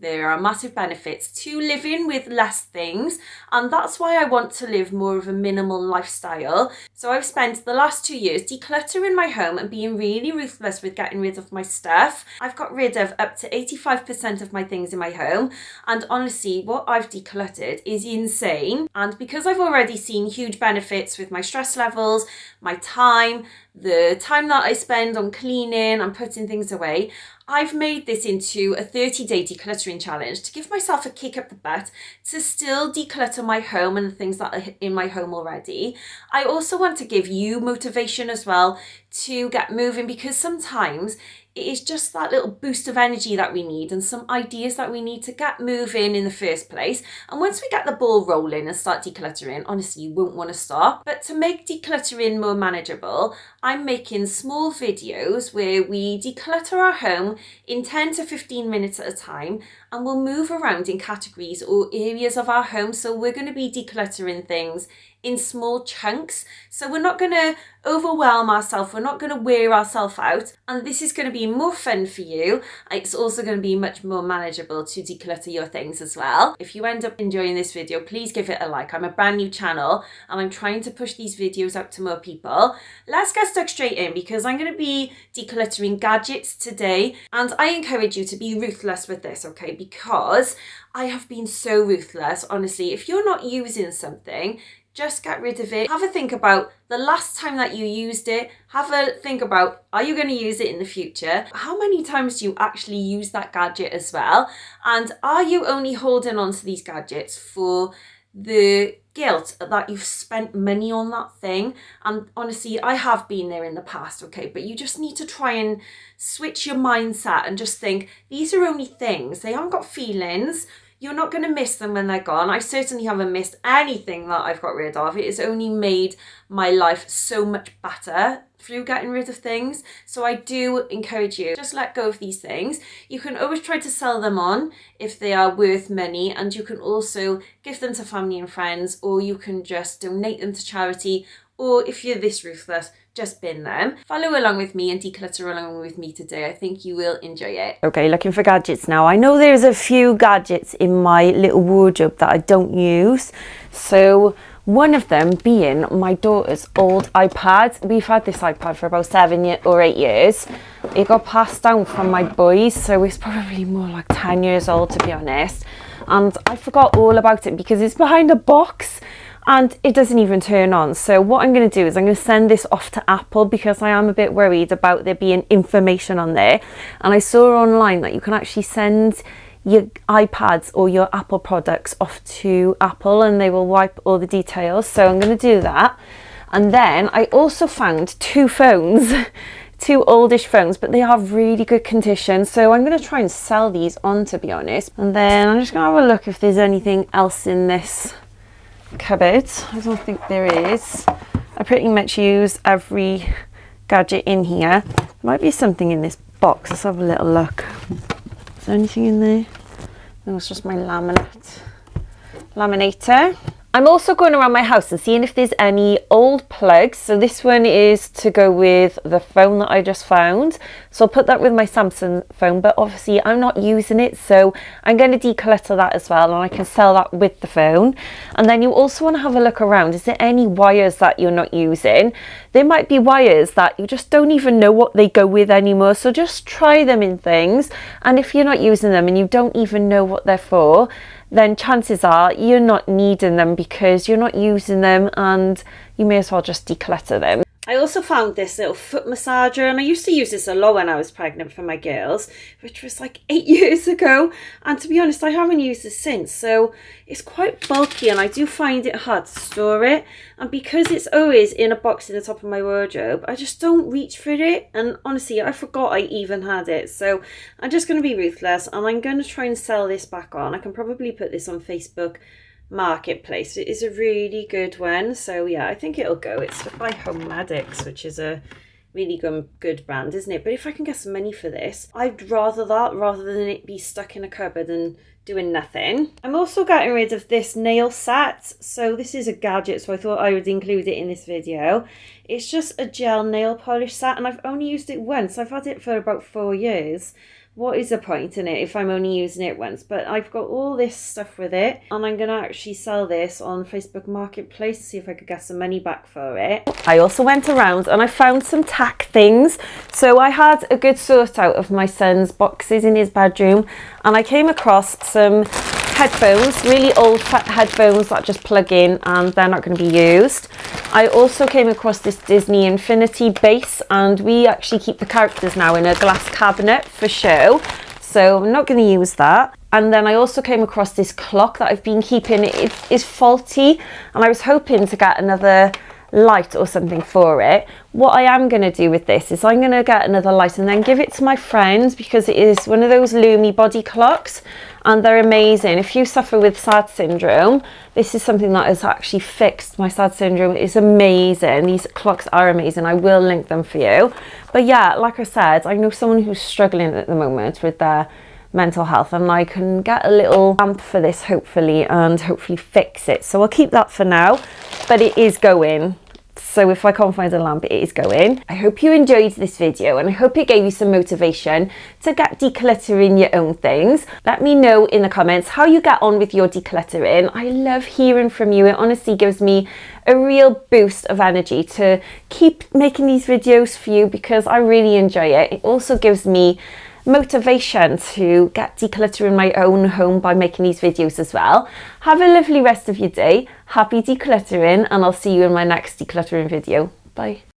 There are massive benefits to living with less things, and that's why I want to live more of a minimal lifestyle. So I've spent the last 2 years decluttering my home and being really ruthless with getting rid of my stuff. I've got rid of up to 85% of my things in my home, and honestly, what I've decluttered is insane. And because I've already seen huge benefits with my stress levels, my time, the time that I spend on cleaning and putting things away, I've made this into a 30-day decluttering challenge to give myself a kick up the butt to still declutter my home and the things that are in my home already. I also want to give you motivation as well to get moving, because sometimes it is just that little boost of energy that we need and some ideas that we need to get moving in the first place. And once we get the ball rolling and start decluttering, honestly, you won't want to stop. But to make decluttering more manageable, I'm making small videos where we declutter our home in 10 to 15 minutes at a time, and we'll move around in categories or areas of our home. So we're going to be decluttering things in small chunks. So we're not going to overwhelm ourselves, we're not going to wear ourselves out, and this is going to be more fun for you. It's also going to be much more manageable to declutter your things as well. If you end up enjoying this video, please give it a like. I'm a brand new channel and I'm trying to push these videos out to more people. Let's get stuck straight in, because I'm going to be decluttering gadgets today, and I encourage you to be ruthless with this, okay? Because I have been so ruthless. Honestly, if you're not using something, just get rid of it. Have a think about the last time that you used it. Have a think about, are you going to use it in the future? How many times do you actually use that gadget as well? And are you only holding on to these gadgets for the guilt that you've spent money on that thing? And honestly, I have been there in the past, okay? But you just need to try and switch your mindset and just think, these are only things. They haven't got feelings. You're not going to miss them when they're gone. I certainly haven't missed anything that I've got rid of. It has only made my life so much better through getting rid of things. So I do encourage you, just let go of these things. You can always try to sell them on if they are worth money, and you can also give them to family and friends, or you can just donate them to charity, or if you're this ruthless, just bin them. Follow along with me and declutter along with me today. I think you will enjoy it. Okay, looking for gadgets now. I know there's a few gadgets in my little wardrobe that I don't use. So one of them being my daughter's old iPad. We've had this iPad for about 7 or 8 years. It got passed down from my boys, so it's probably more like 10 years old, to be honest. And I forgot all about it because it's behind a box and it doesn't even turn on. So what I'm going to do is I'm going to send this off to Apple, because I am a bit worried about there being information on there. And I saw online that you can actually send your iPads or your Apple products off to Apple and they will wipe all the details. So I'm going to do that. And then I also found 2 phones, 2 oldish phones, but they are really good condition. So I'm going to try and sell these on, to be honest. And then I'm just going to have a look if there's anything else in this cupboard. I don't think there is. I pretty much use every gadget in here. There might be something in this box. Let's have a little look. Is there anything in there? No, it's just my laminator. I'm also going around my house and seeing if there's any old plugs. So this one is to go with the phone that I just found. So I'll put that with my Samsung phone, but obviously I'm not using it. So I'm going to declutter that as well, and I can sell that with the phone. And then you also want to have a look around. Is there any wires that you're not using? There might be wires that you just don't even know what they go with anymore. So just try them in things. And if you're not using them and you don't even know what they're for, then chances are you're not needing them because you're not using them, and you may as well just declutter them. I also found this little foot massager, and I used to use this a lot when I was pregnant for my girls, which was like 8 years ago, and to be honest I haven't used it since. So it's quite bulky and I do find it hard to store it, and because it's always in a box in the top of my wardrobe, I just don't reach for it, and honestly I forgot I even had it. So I'm just going to be ruthless and I'm going to try and sell this back on. I can probably put this on Facebook Marketplace. It is a really good one, so yeah, I think it'll go. It's by Home Medics, which is a really good brand, isn't it? But if I can get some money for this, I'd rather that rather than it be stuck in a cupboard and doing nothing. I'm also getting rid of this nail set. So this is a gadget, so I thought I would include it in this video. It's just a gel nail polish set, and I've only used it once. I've had it for about 4 years, what is the point in it if I'm only using it once? But I've got all this stuff with it, and I'm gonna actually sell this on Facebook Marketplace to see if I could get some money back for it. I also went around and I found some tack things. So I had a good sort out of my son's boxes in his bedroom, and I came across some headphones, really old headphones that just plug in and they're not going to be used. I also came across this Disney Infinity base, and we actually keep the characters now in a glass cabinet for show, so I'm not going to use that. And then I also came across this clock that I've been keeping. It is faulty, and I was hoping to get another light or something for it. What I am going to do with this is I'm going to get another light and then give it to my friends, because it is one of those Lumi body clocks and they're amazing. If you suffer with SAD syndrome, this is something that has actually fixed my SAD syndrome. It's amazing. These clocks are amazing. I will link them for you. But yeah, like I said, I know someone who's struggling at the moment with their mental health, and I can get a little lamp for this hopefully, and hopefully fix it. So I'll keep that for now, but it is going. So if I can't find a lamp, it is going. I hope you enjoyed this video, and I hope it gave you some motivation to get decluttering your own things. Let me know in the comments how you get on with your decluttering. I love hearing from you. It honestly gives me a real boost of energy to keep making these videos for you, because I really enjoy it. It also gives me motivation to get decluttering my own home by making these videos as well. Have a lovely rest of your day. Happy decluttering, and I'll see you in my next decluttering video. Bye.